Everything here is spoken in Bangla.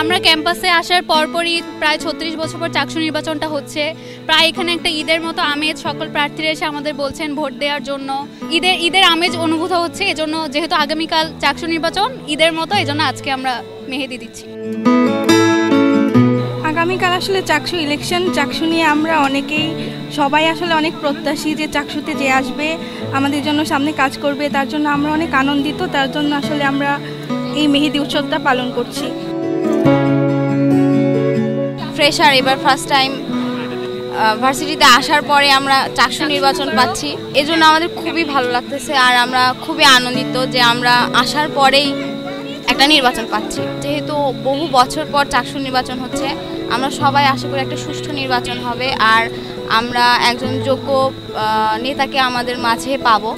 আমরা ক্যাম্পাসে আসার পরপরই প্রায় ৩৬ বছর পর চাকসু নির্বাচনটা হচ্ছে। প্রায় এখানে একটা ঈদের মতো আমেজ, সকল প্রার্থীরা এসে আমাদের বলছেন ভোট দেওয়ার জন্য। ঈদের আমেজ অনুভূত হচ্ছে, এজন্য যেহেতু আগামীকাল চাকসু নির্বাচন ঈদের মতো, এজন্য আজকে আমরা মেহেদি দিচ্ছি। আগামীকাল আসলে চাকসু ইলেকশন, চাকসু নিয়ে আমরা সবাই আসলে অনেক প্রত্যাশী যে চাকসুতে যে আসবে আমাদের জন্য সামনে কাজ করবে, তার জন্য আমরা অনেক আনন্দিত। তার জন্য আসলে আমরা এই মেহেদি উৎসবটা পালন করছি। ফ্রেশার, এবার ফার্স্ট টাইম ভার্সিটিতে আসার পরে আমরা চাকসু নির্বাচন পাচ্ছি, এজন্য আমাদের খুবই ভালো লাগতেছে। আর আমরা খুবই আনন্দিত যে আমরা আসার পরেই একটা নির্বাচন পাচ্ছি। যেহেতু বহু বছর পর চাকসু নির্বাচন হচ্ছে, আমরা সবাই আশা করি একটা সুষ্ঠু নির্বাচন হবে আর আমরা একজন যোগ্য নেতাকে আমাদের মাঝে পাবো।